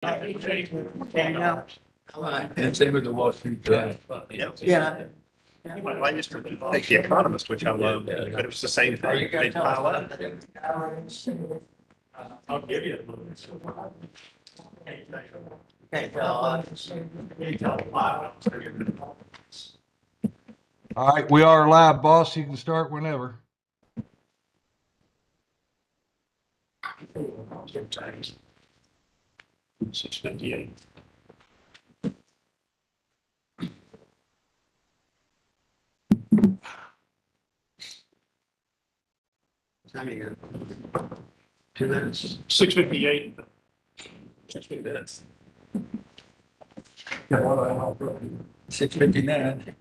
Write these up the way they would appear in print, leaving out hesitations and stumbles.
Yeah. And same with the Wall Street Journal. Yeah. I used to take The Economist, which I loved, but it was the same thing. They'd pile up. I'll give you. All right, we are live, boss. You can start whenever. Sometimes. 6:58. Two 2 minutes. 6:58. 6 minutes. 6:59.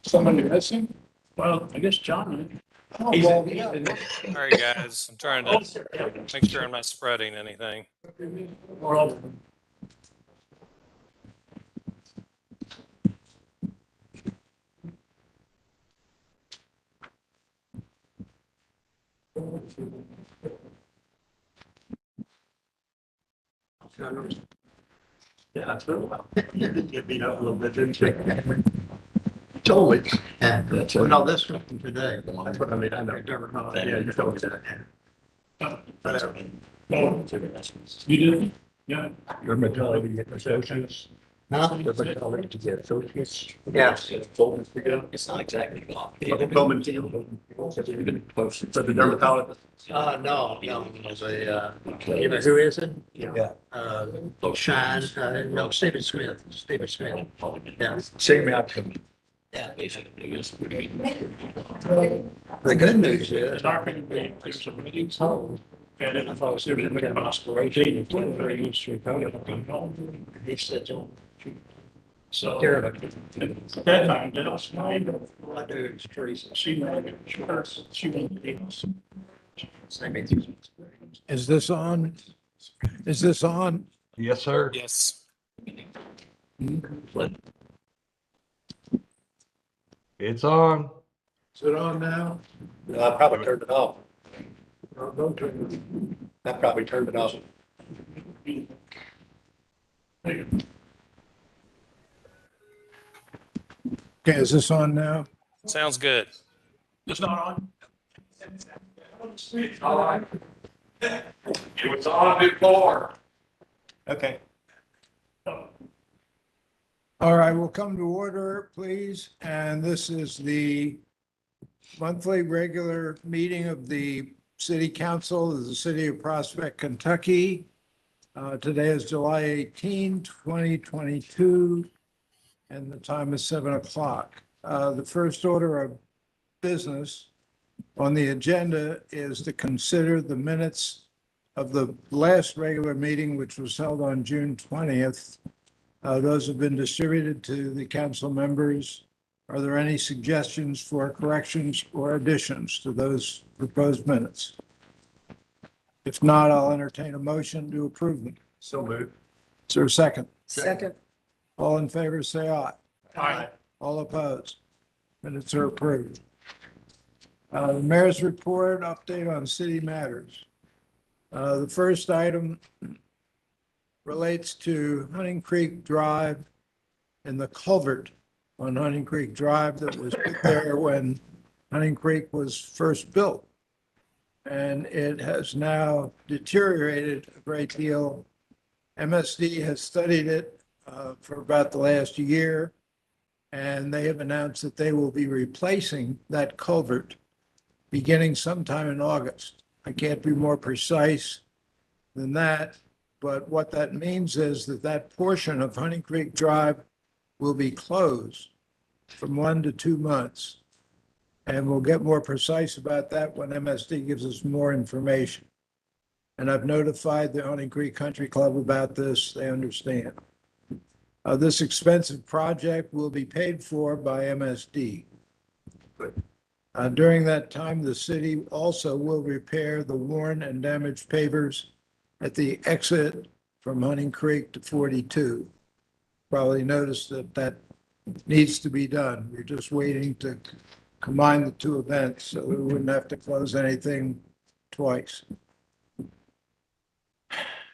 Somebody missing? Well, I guess John. Oh, He's- well, he's yeah. in- All right, guys, I'm trying to make sure I'm not spreading anything. Well, yeah, it's been a while. Get beat up a little bit, didn't you? Totally. Well, no, this one today. That's what I mean, I know. Yeah, you told me that. You did? Yeah. Your majority get associates. Huh? Your majority to get associates. Yeah. Folders together. It's not exactly. Bowman Field. So the dermatologist. No, it was a, you know, who is it? Yeah. Shine, no, Stephen Smith, Yeah. Same outcome. Yeah, basically. The good news is, There's some meetings. And then I thought it was going to be possible, 18, it's very good street. he said, So. Here. At that time, that was mine. what I do is Teresa. She wanted to. Is this on? Is this on? Yes, sir. Yes. It's on. Is it on now? I probably turned it off. I probably turned it off. Okay, is this on now? Sounds good. It's not on? All right. It was on before. Okay. All right, we'll come to order, please. And this is the monthly regular meeting of the City Council of the City of Prospect, Kentucky. Today is July 18, 2022, and the time is 7 o'clock. The first order of business on the agenda is to consider the minutes of the last regular meeting, which was held on June 20th. Those have been distributed to the council members. Are there any suggestions for corrections or additions to those proposed minutes? If not, I'll entertain a motion to approve them. So moved. Is there a second? Second. All in favor, say aye. Aye. All opposed? Minutes are approved. The mayor's report, update on city matters. The first item relates to Hunting Creek Drive and the culvert on Hunting Creek Drive that was put there when Hunting Creek was first built. And it has now deteriorated a great deal. MSD has studied it for about the last year, and they have announced that they will be replacing that culvert beginning sometime in August. I can't be more precise than that, but what that means is that that portion of Hunting Creek Drive will be closed from 1 to 2 months. And we'll get more precise about that when MSD gives us more information. And I've notified the Hunting Creek Country Club about this. They understand. This expensive project will be paid for by MSD. During that time, the city also will repair the worn and damaged pavers at the exit from Hunting Creek to 42. Probably noticed that that needs to be done. We're just waiting to combine the two events, so we wouldn't have to close anything twice.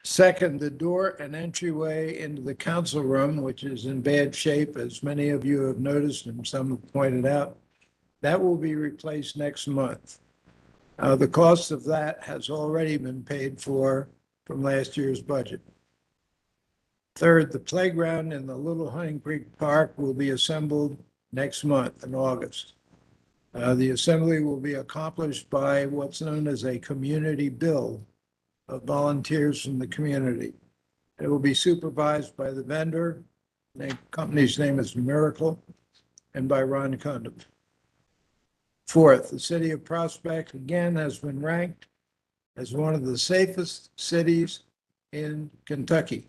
Second, the door and entryway into the council room, which is in bad shape, as many of you have noticed and some have pointed out, that will be replaced next month. The cost of that has already been paid for from last year's budget. Third, the playground in the Little Hunting Creek Park will be assembled next month in August. The assembly will be accomplished by what's known as a community build of volunteers from the community. It will be supervised by the vendor, the company's name is Miracle, and by Ron Cundiff. Fourth, the city of Prospect again has been ranked as one of the safest cities in Kentucky.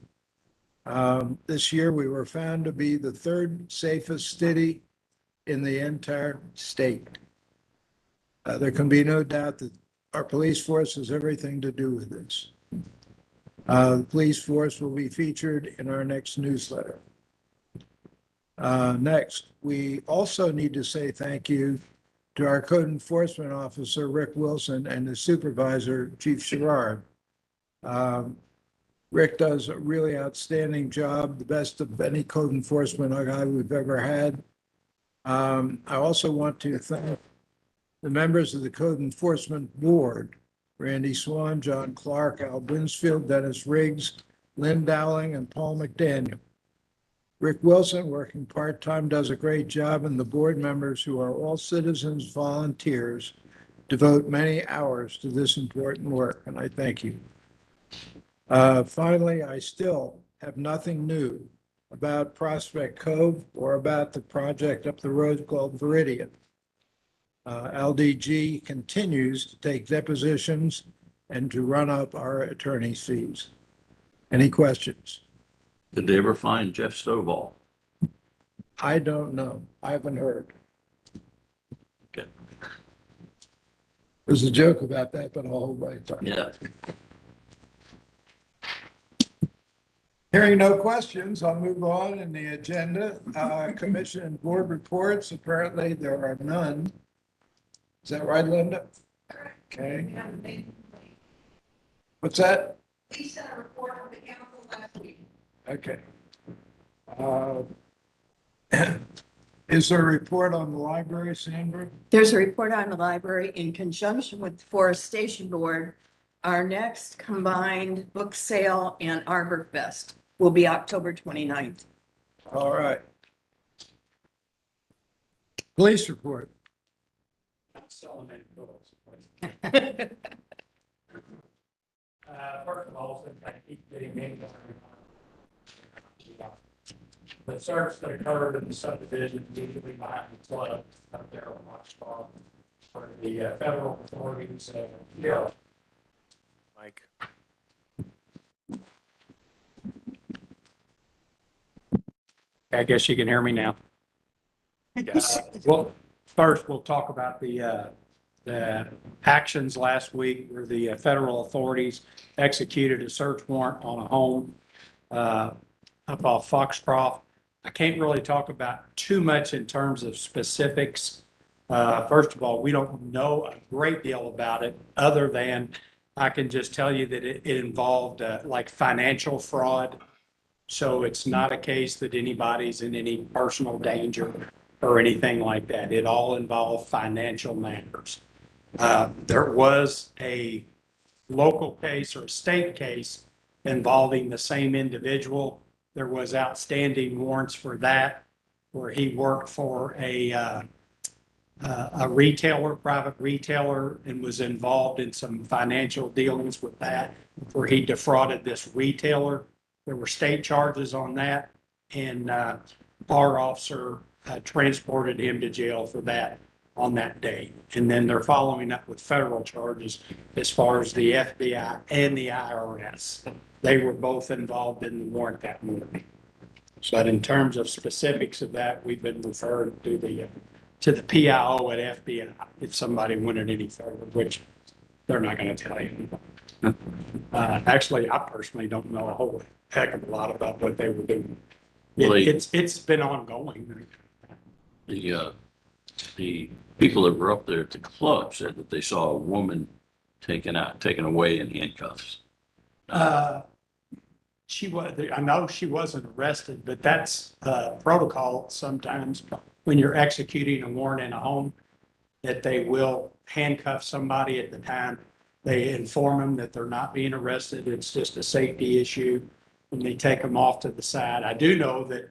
This year, we were found to be the third safest city in the entire state. There can be no doubt that our police force has everything to do with this. The police force will be featured in our next newsletter. Next, we also need to say thank you to our code enforcement officer, Rick Wilson, and his supervisor, Chief Sherrard. Rick does a really outstanding job, the best of any code enforcement guy we've ever had. I also want to thank the members of the Code Enforcement Board, Randy Swan, John Clark, Al Brinsfield, Dennis Riggs, Lynn Dowling, and Paul McDaniel. Rick Wilson, working part-time, does a great job, and the board members, who are all citizens, volunteers, devote many hours to this important work, and I thank you. Finally, I still have nothing new about Prospect Cove or about the project up the road called Viridian. LDG continues to take depositions and to run up our attorney's fees. Any questions? Did they ever find Jeff Stovall? I don't know. I haven't heard. Okay. There's a joke about that, but I'll hold my tongue. Yeah. Hearing no questions, I'll move on in the agenda. Commission and board reports, apparently there are none. Is that right, Linda? Okay. What's that? He sent a report from the council last week. Okay. Is there a report on the library, Sandra? There's a report on the library in conjunction with the Forest Station Board. Our next combined book sale and Arbor Fest will be October 29th. All right. Police report. Selling any books. First of all, since I keep getting names. The search that occurred in the subdivision immediately behind the club up there on March Farm for the federal authorities, Mike. I guess you can hear me now. Well, first, we'll talk about the actions last week where the federal authorities executed a search warrant on a home up off Foxcroft. I can't really talk about too much in terms of specifics. First of all, we don't know a great deal about it, other than I can just tell you that it involved like financial fraud. So it's not a case that anybody's in any personal danger or anything like that. It all involved financial matters. There was a local case or a state case involving the same individual. There was outstanding warrants for that, where he worked for a retailer, private retailer, and was involved in some financial dealings with that, where he defrauded this retailer. There were state charges on that, and our officer transported him to jail for that on that day. And then they're following up with federal charges as far as the FBI and the IRS. They were both involved in the warrant that morning. But in terms of specifics of that, we've been referred to the PIO at FBI if somebody wanted any further, which they're not going to tell you. Actually, I personally don't know a whole heck of a lot about what they were doing. Well, It's been ongoing. the people that were up there at the club said that they saw a woman taken away in handcuffs. She was, I know she wasn't arrested, but that's protocol sometimes when you're executing a warrant in a home, that they will handcuff somebody at the time. They inform them that they're not being arrested. It's just a safety issue. And they take them off to the side. I do know that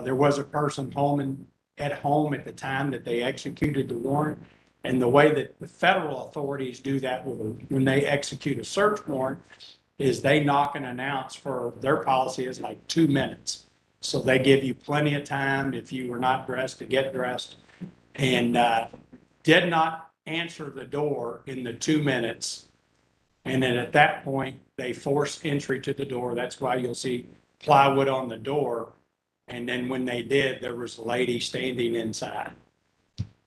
there was a person at home at the time that they executed the warrant. And the way that the federal authorities do that when they execute a search warrant is they knock and announce for their policy is like 2 minutes. So they give you plenty of time if you were not dressed to get dressed, and did not answer the door in the 2 minutes. And then at that point, they force entry to the door. That's why you'll see plywood on the door. And then when they did, there was a lady standing inside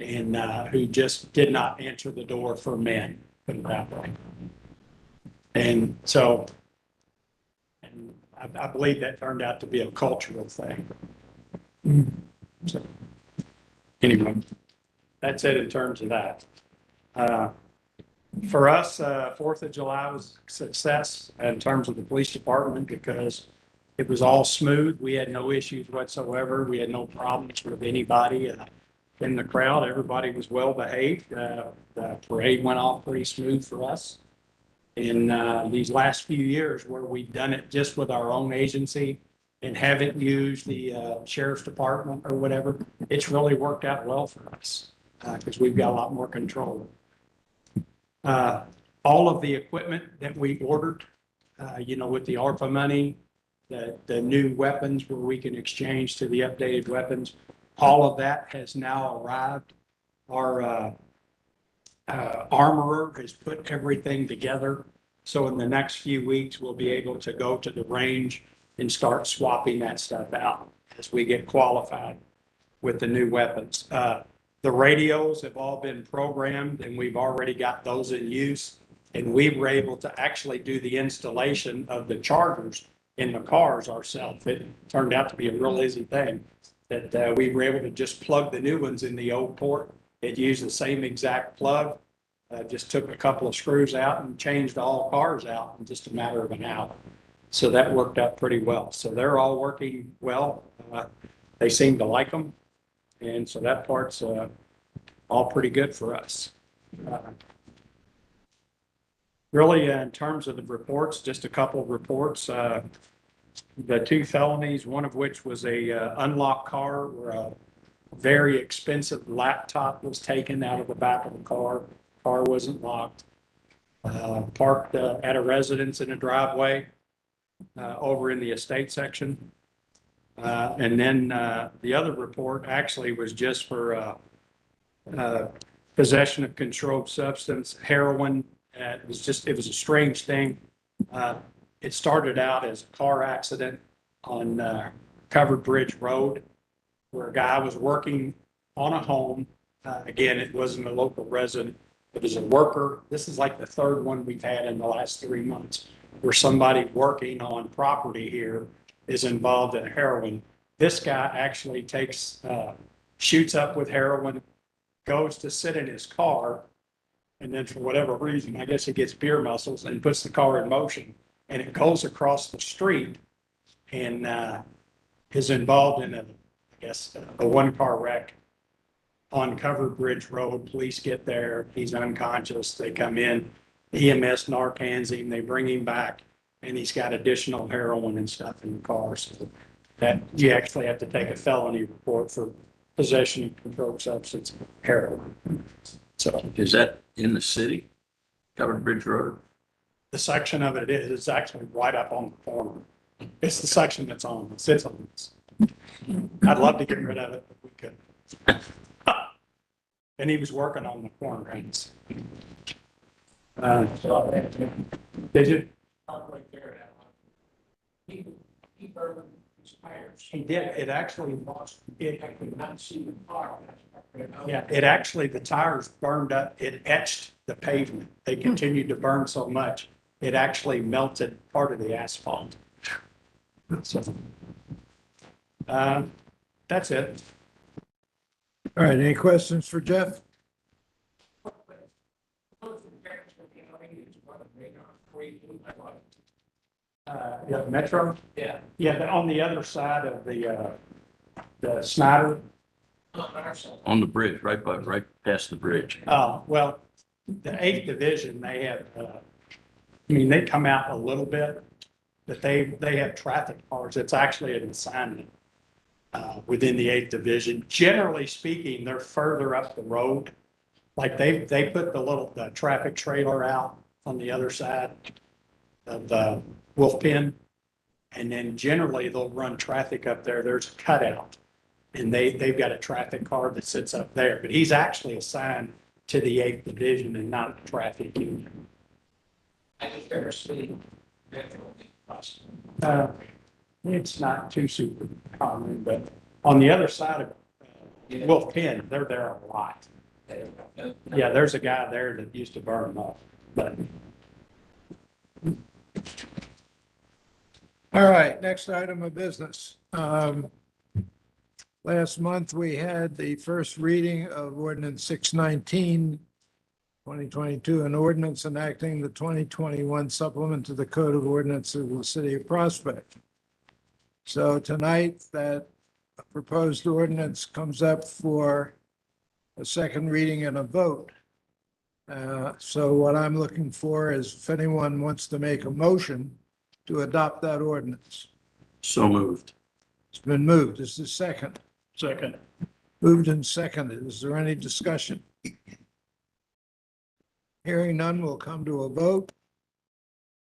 and who just did not answer the door for men, put it that way. And so, and I believe that turned out to be a cultural thing. So, anyway, that's it in terms of that. For us, 4th of July was a success in terms of the police department because it was all smooth. We had no issues whatsoever. We had no problems with anybody in the crowd. Everybody was well behaved. The parade went off pretty smooth for us. In these last few years where we've done it just with our own agency and haven't used the sheriff's department or whatever, it's really worked out well for us because we've got a lot more control. All of the equipment that we ordered, with the ARPA money, the new weapons where we can exchange to the updated weapons, all of that has now arrived. Our armorer has put everything together. So in the next few weeks, we'll be able to go to the range and start swapping that stuff out as we get qualified with the new weapons. The radios have all been programmed and we've already got those in use. And we were able to actually do the installation of the chargers in the cars ourselves. It turned out to be a real easy thing that we were able to just plug the new ones in the old port. It used the same exact plug. Just took a couple of screws out and changed all cars out in just a matter of an hour. So that worked out pretty well. So they're all working well. They seem to like them. And so that part's all pretty good for us. Really, in terms of the reports, just a couple of reports. The 2 felonies, one of which was a unlocked car where a very expensive laptop was taken out of the back of the car. Car wasn't locked. Parked at a residence in a driveway over in the estate section. And then the other report actually was just for possession of controlled substance, heroin. It was a strange thing. It started out as a car accident on Covered Bridge Road where a guy was working on a home. Again, it wasn't a local resident. It was a worker. This is like the 3rd one we've had in the last 3 months where somebody working on property here is involved in heroin. This guy actually shoots up with heroin, goes to sit in his car, and then for whatever reason, I guess he gets beer muscles and puts the car in motion, and it goes across the street and is involved in a 1-car wreck on Covered Bridge Road. Police get there. He's unconscious. They come in. EMS Narcans him. They bring him back, and he's got additional heroin and stuff in the car. So that you actually have to take a felony report for possession of controlled substance, heroin. So Is that in the city? Covered Bridge Road? the section of it is actually right up on the corner. It's the section that's on. It sits on this. I'd love to get rid of it, but we couldn't. And he was working on the corner drains. Did you? He did. It actually lost. I could not see the car. Yeah, the tires burned up. It etched the pavement. They continued to burn so much, it actually melted part of the asphalt. So, that's it. All right, any questions for Jeff? Yeah, Metro? Yeah. Yeah, on the other side of the Snyder. On the bridge, right past the bridge. Well, the eighth division, they have, I mean, they come out a little bit, but they have traffic cars. It's actually an assignment within the eighth division. Generally speaking, they're further up the road. Like they put the traffic trailer out on the other side of the Wolf Pen. And then generally they'll run traffic up there. There's a cutout. And they've got a traffic car that sits up there, but he's actually assigned to the eighth division and not the traffic union. It's not too super common, but on the other side of Wolf Pen, they're there a lot. Yeah, there's a guy there that used to burn them off, but All right, next item of business. Last month, we had the first reading of ordinance 619, 2022, an ordinance enacting the 2021 supplement to the Code of Ordinances of the City of Prospect. So tonight, that proposed ordinance comes up for a second reading and a vote. So what I'm looking for is if anyone wants to make a motion to adopt that ordinance. So moved. It's been moved. Is there a second? second. Moved and seconded. Is there any discussion? Hearing none, we'll come to a vote.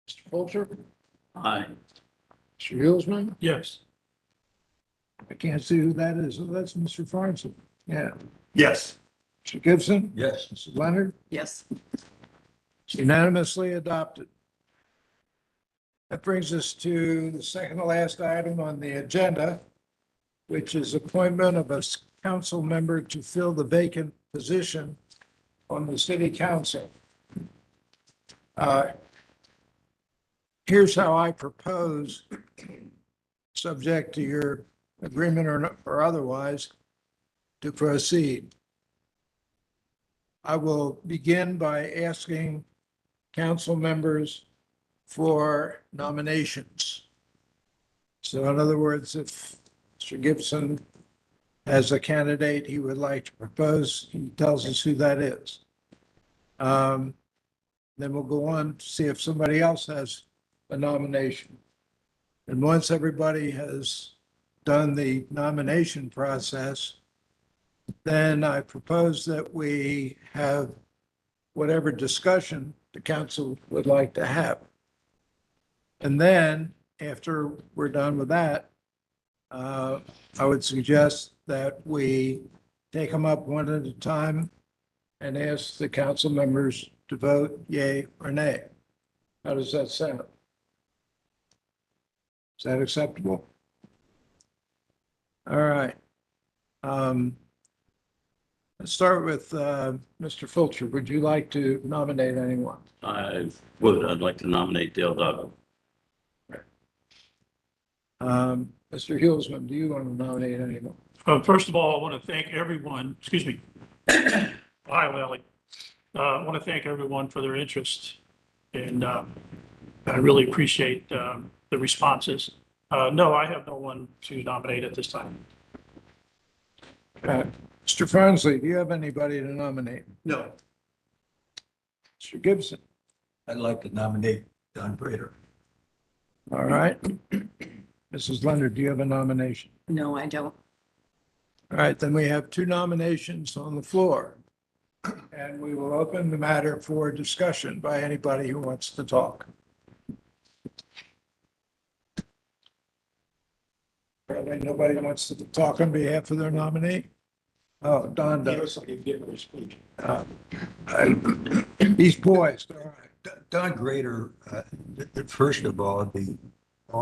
Mr. Fulcher? Aye. Mr. Yulesman? Yes. I can't see who that is. Oh, that's Mr. Farnsworth. Yeah. Yes. Mr. Gibson? Yes. Mrs. Leonard? Yes. It's unanimously adopted. That brings us to the second to last item on the agenda, which is appointment of a council member to fill the vacant position on the city council. Here's how I propose, subject to your agreement or otherwise, to proceed. I will begin by asking council members for nominations. So in other words, if Mr. Gibson has a candidate he would like to propose, he tells us who that is. Then we'll go on to see if somebody else has a nomination. And once everybody has done the nomination process, then I propose that we have whatever discussion the council would like to have. And then, after we're done with that, I would suggest that we take them up one at a time and ask the council members to vote yea or nay. How does that sound? Is that acceptable? All right. Let's start with Mr. Fulcher. Would you like to nominate anyone? I would. I'd like to nominate Dale Duggan. Mr. Hulsman, do you want to nominate anyone? First of all, I want to thank everyone, excuse me. Hi, Lally. I want to thank everyone for their interest, and I really appreciate the responses. No, I have no one to nominate at this time. Mr. Farnsley, do you have anybody to nominate? No. Mr. Gibson? I'd like to nominate Don Prater. All right. Mrs. Leonard, do you have a nomination? No, I don't. All right, then we have two nominations on the floor. And we will open the matter for discussion by anybody who wants to talk. Apparently nobody wants to talk on behalf of their nominee? Oh, Don does. He's poised, all right. Don Grader, first of all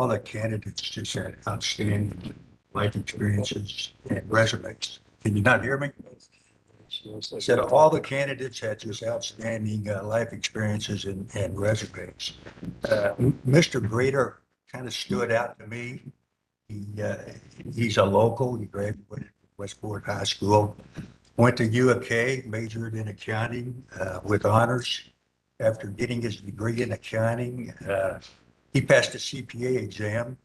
the candidates just had outstanding life experiences and resumes. Can you not hear me? I said all the candidates had just outstanding life experiences and resumes. Mr. Grader kind of stood out to me. He's a local. He graduated from Westport High School. Went to U of K, majored in accounting with honors. After getting his degree in accounting, he passed the CPA exam.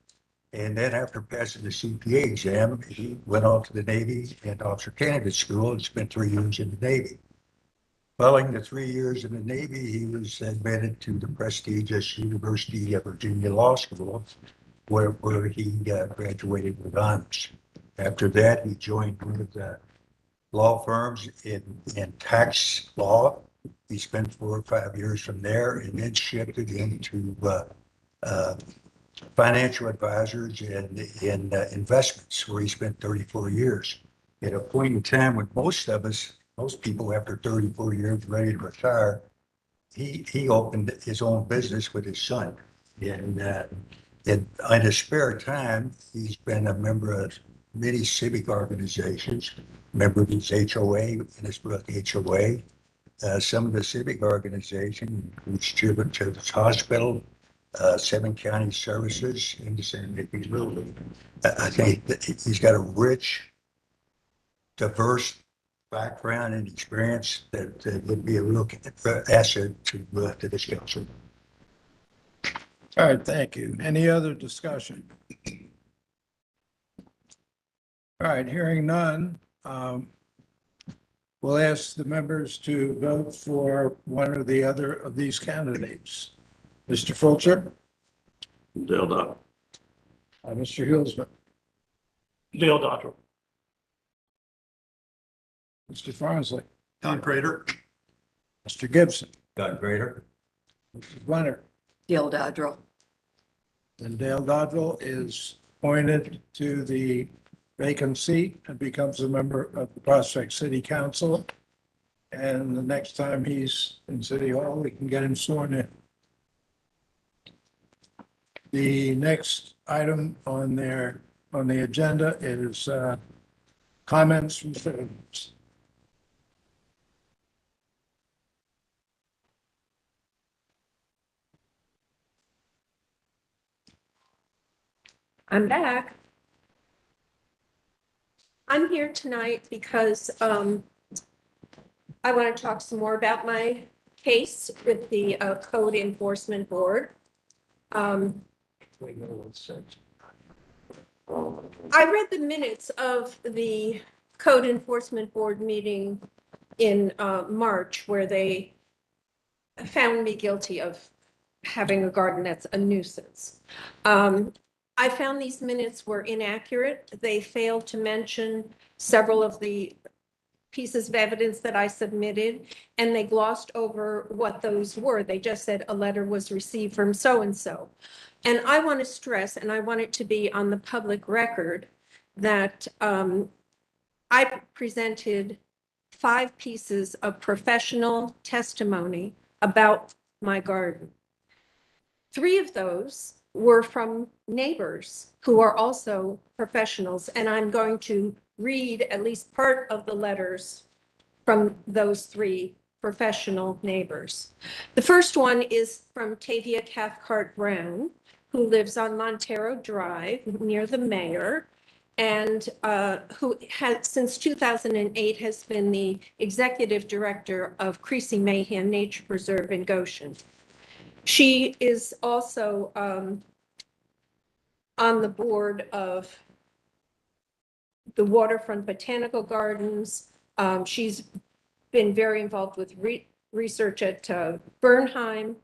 And then after passing the CPA exam, he went off to the Navy and Officer Candidate School and spent 3 years in the Navy. Following the 3 years in the Navy, he was admitted to the prestigious University of Virginia Law School, where he graduated with honors. After that, he joined one of the law firms in tax law. He spent 4 or 5 years from there and then shifted into financial advisors and in investments, where he spent 34 years. At a point in time when most people after 34 years ready to retire, he opened his own business with his son. And in his spare time, he's been a member of many civic organizations, member of his HOA, Innisbrook HOA. Some of the civic organizations include Children's Hospital, 7 County Services, and the San Nicolas Little League. I think that he's got a rich, diverse background and experience that would be a real asset to this council. All right, thank you. Any other discussion? All right, hearing none, we'll ask the members to vote for one or the other of these candidates. Mr. Fulcher, Dale Dottrell. Mr. Hulsman, Dale Dottrell. Mr. Farnsley, Don Prater. Mr. Gibson, Doug Grader. Mrs. Leonard, Dale Dodrell. and Dale Dodville is appointed to the vacant seat and becomes a member of the Prospect City Council. And the next time he's in City Hall, we can get him sworn in. The next item on the agenda is comments from citizens. I'm back. I'm here tonight because I want to talk some more about my case with the Code Enforcement Board. I read the minutes of the Code Enforcement Board meeting in March, where they found me guilty of having a garden that's a nuisance. I found these minutes were inaccurate. They failed to mention several of the pieces of evidence that I submitted, and they glossed over what those were. They just said a letter was received from so-and-so. And I want to stress, and I want it to be on the public record, that I presented 5 pieces of professional testimony about my garden. 3 of those were from neighbors who are also professionals, and I'm going to read at least part of the letters from those 3 professional neighbors. The first one is from Tavia Cathcart Brown, who lives on Montero Drive near the mayor, and who has since 2008 has been the executive director of Creasy Mayhem Nature Preserve in Goshen. She is also on the board of the Waterfront Botanical Gardens. She's been very involved with research at Bernheim.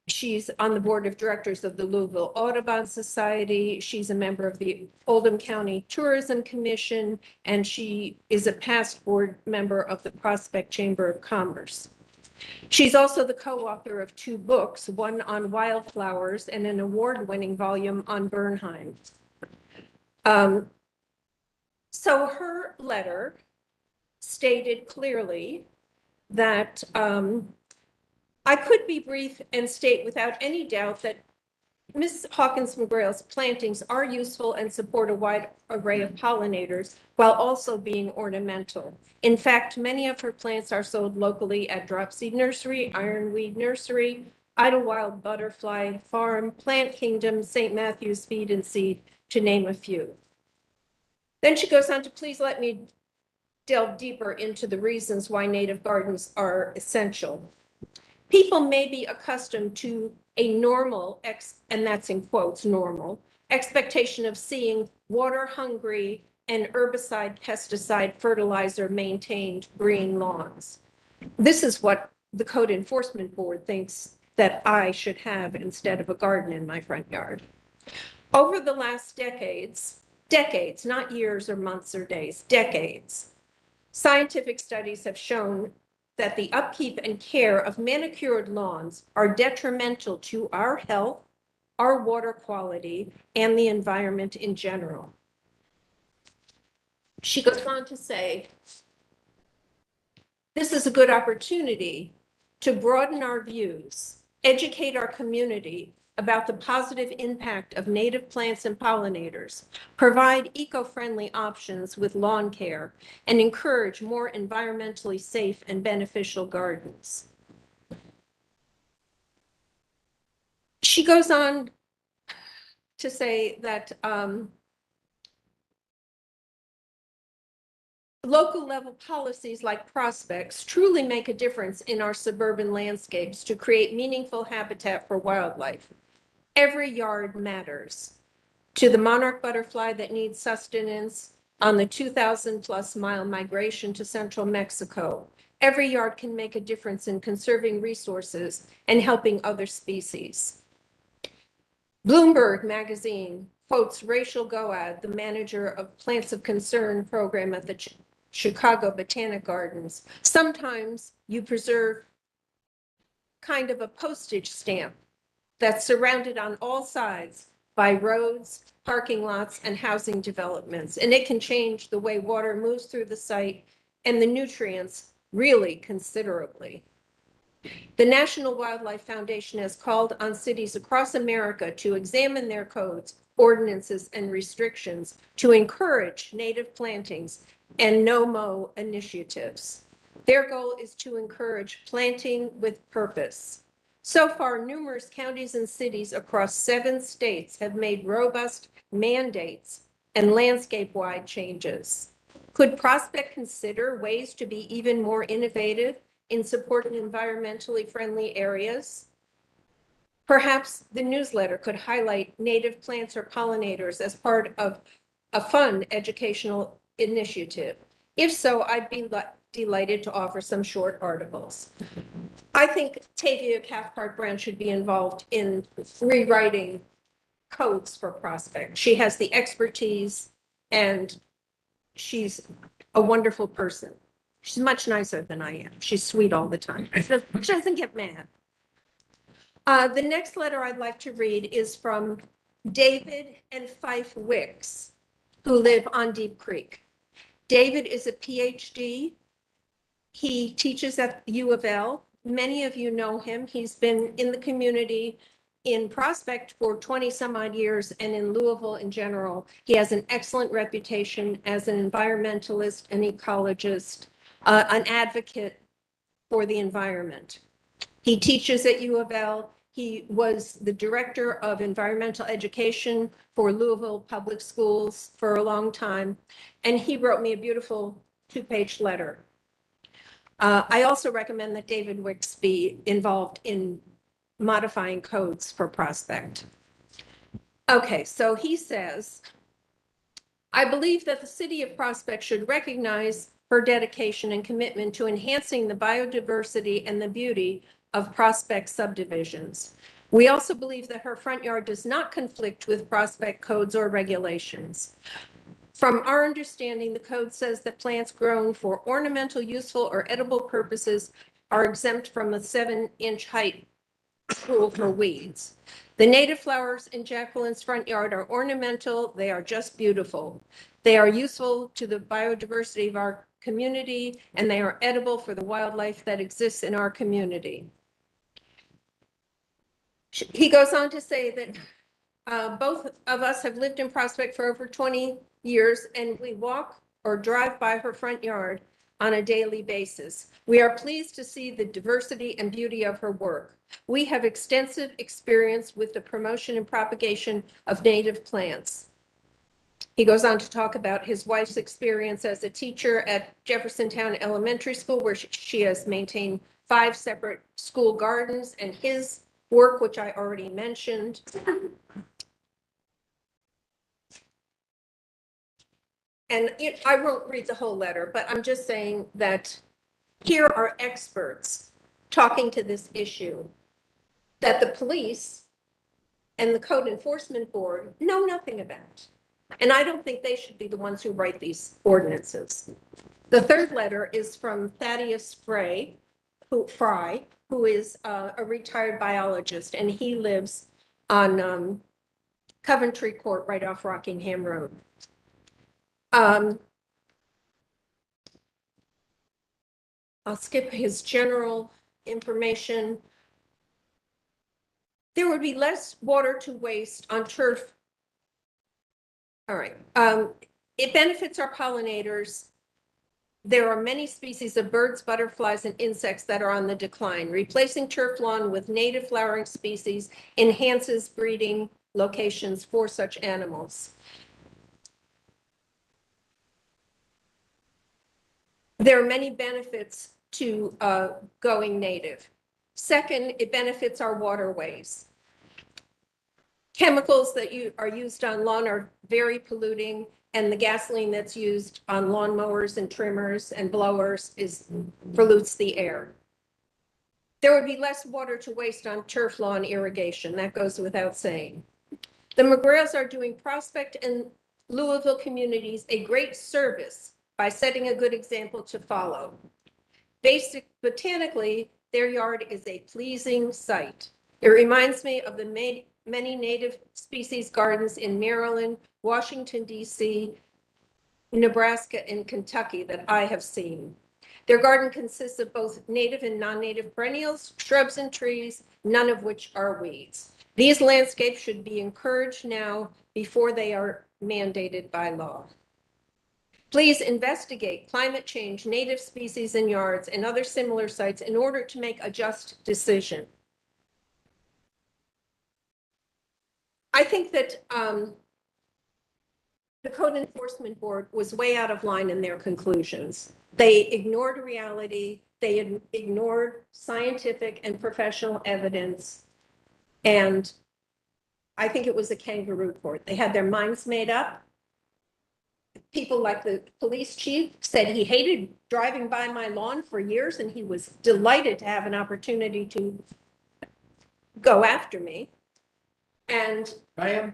She's on the board of directors of the Louisville Audubon Society. She's a member of the Oldham County Tourism Commission, and she is a past board member of the Prospect Chamber of Commerce. She's also the co-author of 2 books, one on wildflowers and an award-winning volume on Bernheim. So her letter stated clearly that I could be brief and state without any doubt that Ms. Hawkins McGrail's plantings are useful and support a wide array of pollinators while also being ornamental. In fact, many of her plants are sold locally at Dropseed Nursery, Ironweed Nursery, Idlewild Butterfly Farm, Plant Kingdom, St. Matthew's Feed and Seed, to name a few. Then she goes on to please let me delve deeper into the reasons why native gardens are essential. People may be accustomed to a normal, and that's in quotes, normal, expectation of seeing water-hungry and herbicide, pesticide, fertilizer maintained green lawns. This is what the Code Enforcement Board thinks that I should have instead of a garden in my front yard. Over the last decades, not years or months or days, decades, scientific studies have shown that the upkeep and care of manicured lawns are detrimental to our health, our water quality, and the environment in general. She goes on to say, this is a good opportunity to broaden our views, educate our community about the positive impact of native plants and pollinators, provide eco-friendly options with lawn care, and encourage more environmentally safe and beneficial gardens. She goes on to say that local level policies like prospects truly make a difference in our suburban landscapes to create meaningful habitat for wildlife. Every yard matters. To the monarch butterfly that needs sustenance on the 2,000+ mile migration to central Mexico, every yard can make a difference in conserving resources and helping other species. Bloomberg magazine quotes Rachel Goad, the manager of Plants of Concern program at the Chicago Botanic Gardens. Sometimes you preserve kind of a postage stamp that's surrounded on all sides by roads, parking lots, and housing developments. And it can change the way water moves through the site and the nutrients really considerably. The National Wildlife Foundation has called on cities across America to examine their codes, ordinances, and restrictions to encourage native plantings and no-mow initiatives. Their goal is to encourage planting with purpose. So far, numerous counties and cities across 7 states have made robust mandates and landscape-wide changes. Could Prospect consider ways to be even more innovative in supporting environmentally friendly areas? Perhaps the newsletter could highlight native plants or pollinators as part of a fun educational initiative. If so, I'd be delighted to offer some short articles. I think Tavia Cathcart-Brown should be involved in rewriting codes for Prospect. She has the expertise and she's a wonderful person. She's much nicer than I am. She's sweet all the time. She doesn't get mad. The next letter I'd like to read is from David and Fife Wicks, who live on Deep Creek. David is a PhD. He teaches at U of L. Many of you know him. He's been in the community in Prospect for 20 some odd years and in Louisville in general. He has an excellent reputation as an environmentalist, an ecologist, an advocate for the environment. He teaches at U of L. He was the director of environmental education for Louisville Public Schools for a long time. And he wrote me a beautiful 2-page letter. I also recommend that David Wicks be involved in modifying codes for Prospect. Okay, so he says, I believe that the city of Prospect should recognize her dedication and commitment to enhancing the biodiversity and the beauty of Prospect subdivisions. We also believe that her front yard does not conflict with Prospect codes or regulations. From our understanding, the code says that plants grown for ornamental, useful, or edible purposes are exempt from a 7-inch height rule for weeds. The native flowers in Jacqueline's front yard are ornamental. They are just beautiful. They are useful to the biodiversity of our community, and they are edible for the wildlife that exists in our community. He goes on to say that both of us have lived in Prospect for over 20 years, and we walk or drive by her front yard on a daily basis. We are pleased to see the diversity and beauty of her work. We have extensive experience with the promotion and propagation of native plants. He goes on to talk about his wife's experience as a teacher at Jeffersontown Elementary School, where she has maintained 5 separate school gardens, and his work, which I already mentioned. And I won't read the whole letter, but I'm just saying that here are experts talking to this issue that the police and the Code Enforcement Board know nothing about. And I don't think they should be the ones who write these ordinances. The third letter is from Thaddeus Fry, who is a retired biologist, and he lives on Coventry Court, right off Rockingham Road. I'll skip his general information. There would be less water to waste on turf. All right. It benefits our pollinators. There are many species of birds, butterflies, and insects that are on the decline. Replacing turf lawn with native flowering species enhances breeding locations for such animals. There are many benefits to going native. Second, it benefits our waterways. Chemicals that are used on lawn are very polluting, and the gasoline that's used on lawnmowers and trimmers and blowers pollutes the air. There would be less water to waste on turf lawn irrigation. That goes without saying. The McGrails are doing Prospect and Louisville communities a great service by setting a good example to follow. Botanically, their yard is a pleasing sight. It reminds me of the many native species gardens in Maryland, Washington, D.C., Nebraska, and Kentucky that I have seen. Their garden consists of both native and non-native perennials, shrubs, and trees, none of which are weeds. These landscapes should be encouraged now before they are mandated by law. Please investigate climate change, native species in yards, and other similar sites in order to make a just decision. I think that the Code Enforcement Board was way out of line in their conclusions. They ignored reality. They ignored scientific and professional evidence. And I think it was a kangaroo court. They had their minds made up. People like the police chief said he hated driving by my lawn for years, and he was delighted to have an opportunity to go after me. And Ma'am,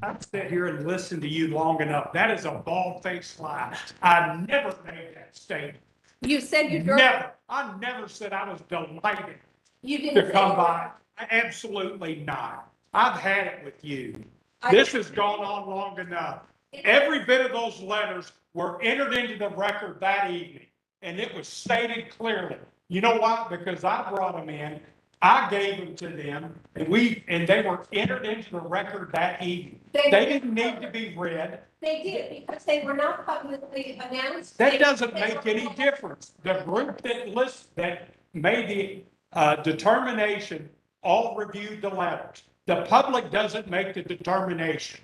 I've sat here and listened to you long enough. That is a bald-faced lie. I never made that statement. you said you drove. Never. I never said I was delighted You to didn't come say. by. Absolutely not. I've had it with you. I- This has gone on long enough. Every bit of those letters were entered into the record that evening, and it was stated clearly. You know why? Because I brought them in, I gave them to them, and they were entered into the record that evening. They didn't need to be read. They did, because they were not publicly announced. That doesn't make any difference. The group that made the determination all reviewed the letters. The public doesn't make the determination.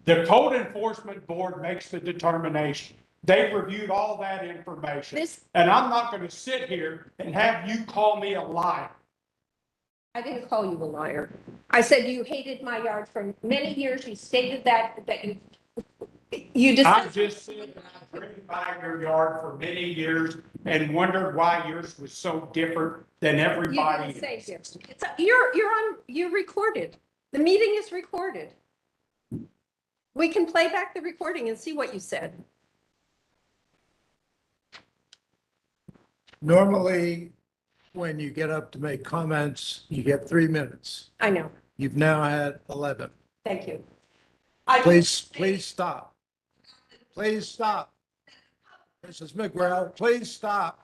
The Code Enforcement Board makes the determination. They reviewed all that information. And I'm not going to sit here and have you call me a liar. I didn't call you a liar. I said you hated my yard for many years. You stated that you I've decided. just said that I've driven by your yard for many years and wondered why yours was so different than You everybody didn't say else. this. You're recorded. The meeting is recorded. We can play back the recording and see what you said. Normally, when you get up to make comments, you get 3 minutes. I know. You've now had 11. Thank you. Please stop. Please stop. Mrs. McGrail, please stop.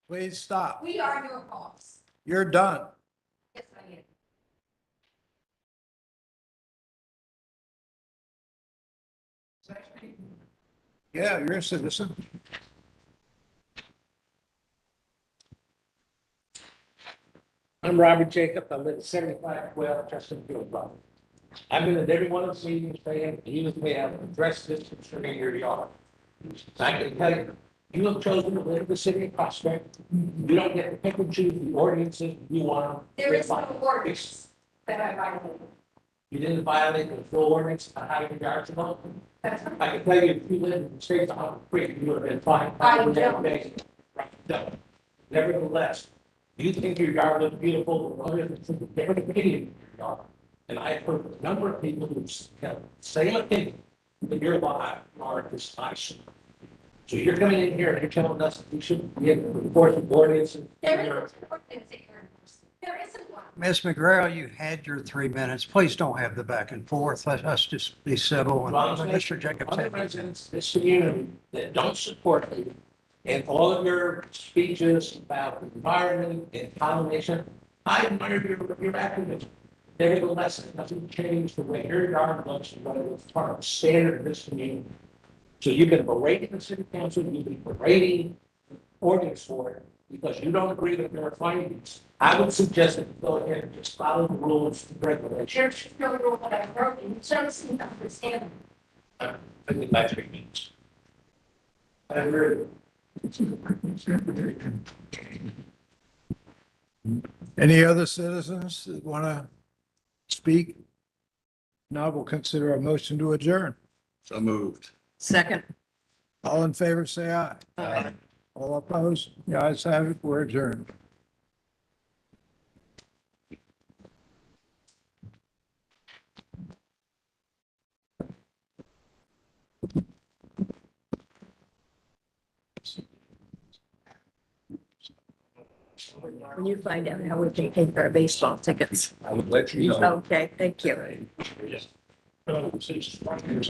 Please stop. We are your boss. You're done. Yes, I am. Yeah, you're a citizen. I'm Robert Jacob. I live at 7512 Chesterfield Road. I've been at every one of the meetings, saying, you may have addressed this in your yard. I can tell you, you have chosen to live in the city of Prospect. You don't get to pick and choose the ordinances you want. There is no ordinance that I violated. You didn't violate the full ordinance about how your yards are open. I can tell you, if you lived in the state of Hot Creek, you would have been fine. I don't. No. Nevertheless, you think your yard looks beautiful, or others think a different opinion of your yard. And I've heard a number of people who have the same opinion, that your lot yard is nice. So you're coming in here and you're telling us that we shouldn't be able to enforce the ordinance. There is an ordinance here. There isn't one. Ms. McGrail, you had your 3 minutes. Please don't have the back and forth. Let us just be civil. And Mr. Jacobs. Other residents, this community that don't support you, and all of your speeches about the environment and pollination, I admire your activism. Nevertheless, it doesn't change the way your yard looks and what it's part of the standard of this community. So you've been berating the city council, you've been berating the ordinance for it, because you don't agree with their findings. I would suggest that you go ahead and just follow the rules and regulations. There's no rule that I've broken. You just seem to understand. I think that's what it means. I agree. Any other citizens that want to speak? Now we'll consider a motion to adjourn. So moved. Second. All in favor, say aye. Aye. All opposed? The ayes have it. We're adjourned. When you find out how we can pay for our baseball tickets. I would let you know. Okay, thank you. Citizens.